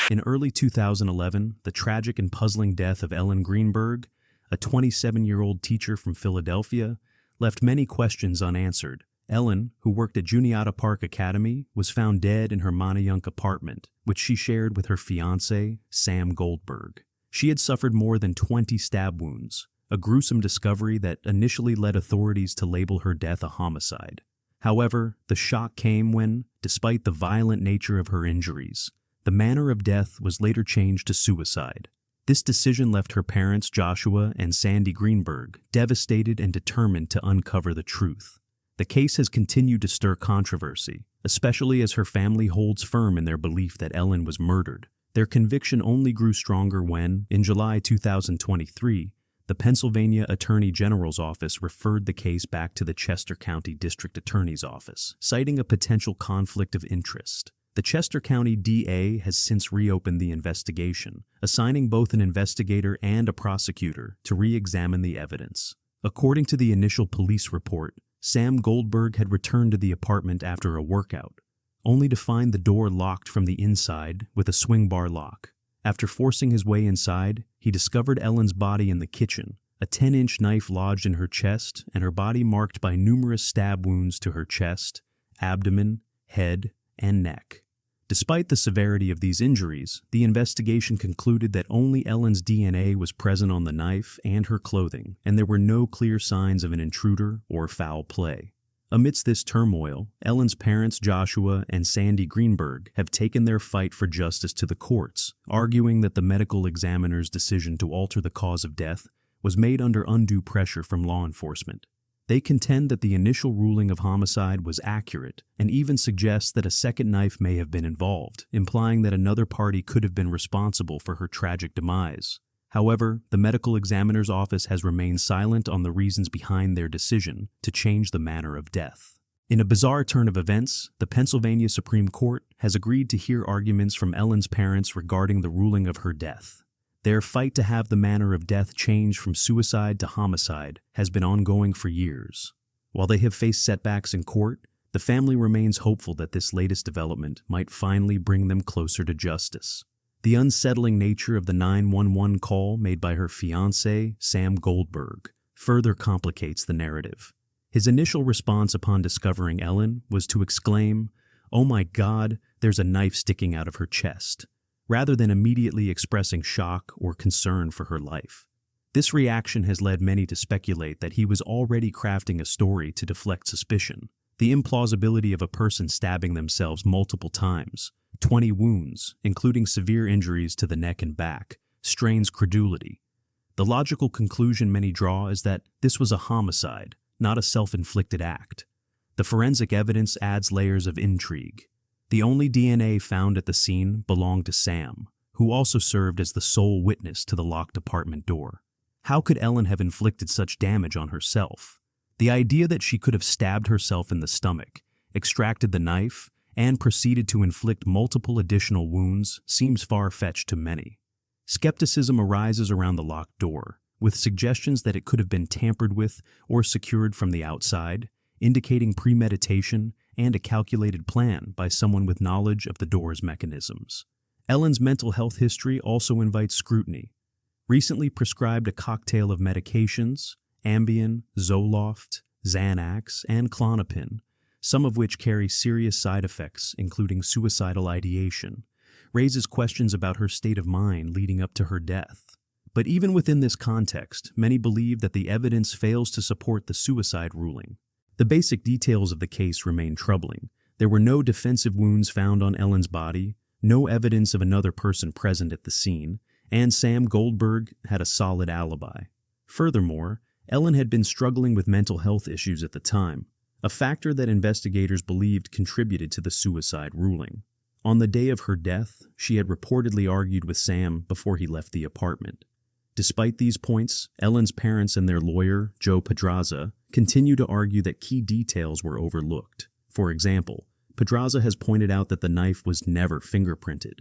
In early 2011, the tragic and puzzling death of Ellen Greenberg, a 27-year-old teacher from Philadelphia, left many questions unanswered. Ellen, who worked at Juniata Park Academy, was found dead in her Manayunk apartment, which she shared with her fiancé, Sam Goldberg. She had suffered more than 20 stab wounds, a gruesome discovery that initially led authorities to label her death a homicide. However, the shock came when, despite the violent nature of her injuries, the manner of death was later changed to suicide. This decision left her parents, Joshua and Sandy Greenberg, devastated and determined to uncover the truth. The case has continued to stir controversy, especially as her family holds firm in their belief that Ellen was murdered. Their conviction only grew stronger when, in July 2023, the Pennsylvania Attorney General's office referred the case back to the Chester County District Attorney's office, citing a potential conflict of interest. The Chester County DA has since reopened the investigation, assigning both an investigator and a prosecutor to re-examine the evidence. According to the initial police report, Sam Goldberg had returned to the apartment after a workout, only to find the door locked from the inside with a swing bar lock. After forcing his way inside, he discovered Ellen's body in the kitchen, a 10-inch knife lodged in her chest and her body marked by numerous stab wounds to her chest, abdomen, head, and neck. Despite the severity of these injuries, the investigation concluded that only Ellen's DNA was present on the knife and her clothing, and there were no clear signs of an intruder or foul play. Amidst this turmoil, Ellen's parents, Joshua and Sandy Greenberg, have taken their fight for justice to the courts, arguing that the medical examiner's decision to alter the cause of death was made under undue pressure from law enforcement. They contend that the initial ruling of homicide was accurate and even suggest that a second knife may have been involved, implying that another party could have been responsible for her tragic demise. However, the medical examiner's office has remained silent on the reasons behind their decision to change the manner of death. In a bizarre turn of events, the Pennsylvania Supreme Court has agreed to hear arguments from Ellen's parents regarding the ruling of her death. Their fight to have the manner of death change from suicide to homicide has been ongoing for years. While they have faced setbacks in court, the family remains hopeful that this latest development might finally bring them closer to justice. The unsettling nature of the 911 call made by her fiancé, Sam Goldberg, further complicates the narrative. His initial response upon discovering Ellen was to exclaim, "Oh my God, there's a knife sticking out of her chest," rather than immediately expressing shock or concern for her life. This reaction has led many to speculate that he was already crafting a story to deflect suspicion. The implausibility of a person stabbing themselves multiple times, 20 wounds, including severe injuries to the neck and back, strains credulity. The logical conclusion many draw is that this was a homicide, not a self-inflicted act. The forensic evidence adds layers of intrigue. The only DNA found at the scene belonged to Sam, who also served as the sole witness to the locked apartment door. How could Ellen have inflicted such damage on herself? The idea that she could have stabbed herself in the stomach, extracted the knife, and proceeded to inflict multiple additional wounds seems far-fetched to many. Skepticism arises around the locked door, with suggestions that it could have been tampered with or secured from the outside, indicating premeditation and a calculated plan by someone with knowledge of the door's mechanisms. Ellen's mental health history also invites scrutiny. Recently prescribed a cocktail of medications, Ambien, Zoloft, Xanax, and Klonopin, some of which carry serious side effects, including suicidal ideation, raises questions about her state of mind leading up to her death. But even within this context, many believe that the evidence fails to support the suicide ruling. The basic details of the case remain troubling. There were no defensive wounds found on Ellen's body, no evidence of another person present at the scene, and Sam Goldberg had a solid alibi. Furthermore, Ellen had been struggling with mental health issues at the time, a factor that investigators believed contributed to the suicide ruling. On the day of her death, she had reportedly argued with Sam before he left the apartment. Despite these points, Ellen's parents and their lawyer, Joe Pedraza, continue to argue that key details were overlooked. For example, Pedraza has pointed out that the knife was never fingerprinted,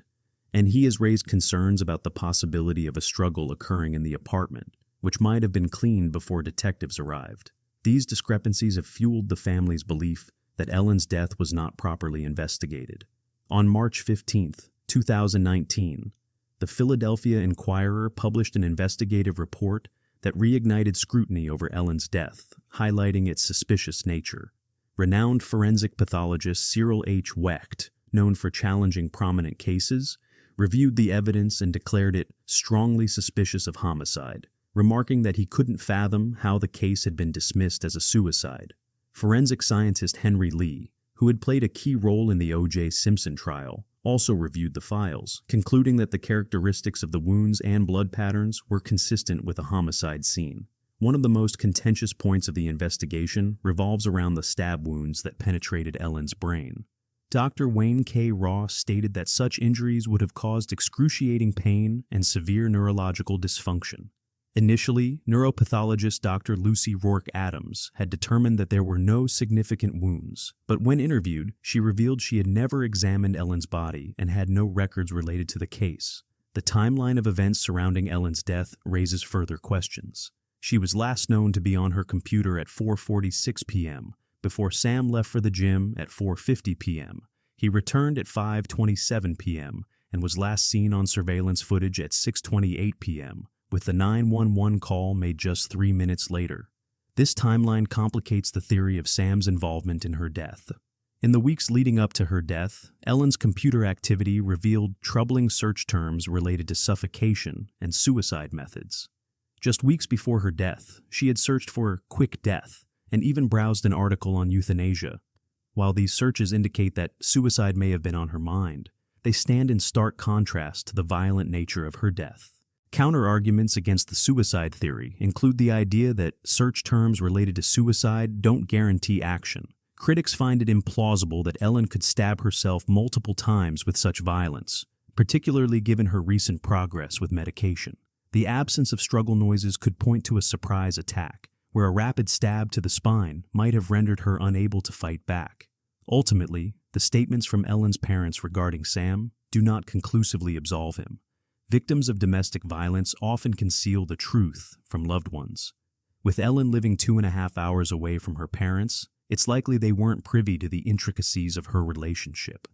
and he has raised concerns about the possibility of a struggle occurring in the apartment, which might have been cleaned before detectives arrived. These discrepancies have fueled the family's belief that Ellen's death was not properly investigated. On March 15, 2019, the Philadelphia Inquirer published an investigative report that reignited scrutiny over Ellen's death, highlighting its suspicious nature. Renowned forensic pathologist 𝐒𝐮𝐬𝐜𝐫𝐢𝐻, known for challenging prominent cases, reviewed the evidence and declared it strongly suspicious of homicide, remarking that he couldn't fathom how the case had been dismissed as a suicide. Forensic scientist Henry Lee, who had played a key role in the O.J. Simpson trial, also reviewed the files, concluding that the characteristics of the wounds and blood patterns were consistent with a homicide scene. One of the most contentious points of the investigation revolves around the stab wounds that penetrated Ellen's brain. Dr. Wayne K. Ross stated that such injuries would have caused excruciating pain and severe neurological dysfunction. Initially, neuropathologist Dr. Lucy Rourke Adams had determined that there were no significant wounds, but when interviewed, she revealed she had never examined Ellen's body and had no records related to the case. The timeline of events surrounding Ellen's death raises further questions. She was last known to be on her computer at 4:46 p.m., before Sam left for the gym at 4:50 p.m. He returned at 5:27 p.m. and was last seen on surveillance footage at 6:28 p.m., with the 911 call made just 3 minutes later. This timeline complicates the theory of Sam's involvement in her death. In the weeks leading up to her death, Ellen's computer activity revealed troubling search terms related to suffocation and suicide methods. Just weeks before her death, she had searched for quick death and even browsed an article on euthanasia. While these searches indicate that suicide may have been on her mind, they stand in stark contrast to the violent nature of her death. Counter-arguments against the suicide theory include the idea that search terms related to suicide don't guarantee action. Critics find it implausible that Ellen could stab herself multiple times with such violence, particularly given her recent progress with medication. The absence of struggle noises could point to a surprise attack, where a rapid stab to the spine might have rendered her unable to fight back. Ultimately, the statements from Ellen's parents regarding Sam do not conclusively absolve him. Victims of domestic violence often conceal the truth from loved ones. With Ellen living 2.5 hours away from her parents, it's likely they weren't privy to the intricacies of her relationship.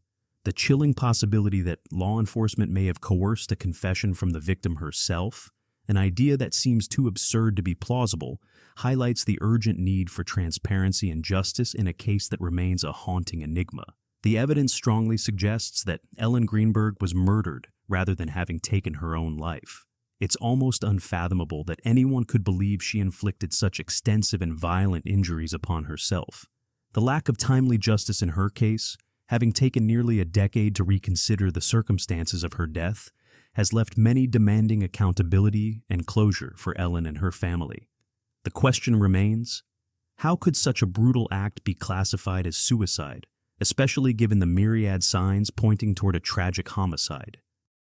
The chilling possibility that law enforcement may have coerced a confession from the victim herself, an idea that seems too absurd to be plausible, highlights the urgent need for transparency and justice in a case that remains a haunting enigma. The evidence strongly suggests that Ellen Greenberg was murdered rather than having taken her own life. It's almost unfathomable that anyone could believe she inflicted such extensive and violent injuries upon herself. The lack of timely justice in her case, having taken nearly a decade to reconsider the circumstances of her death, has left many demanding accountability and closure for Ellen and her family. The question remains, how could such a brutal act be classified as suicide, especially given the myriad signs pointing toward a tragic homicide?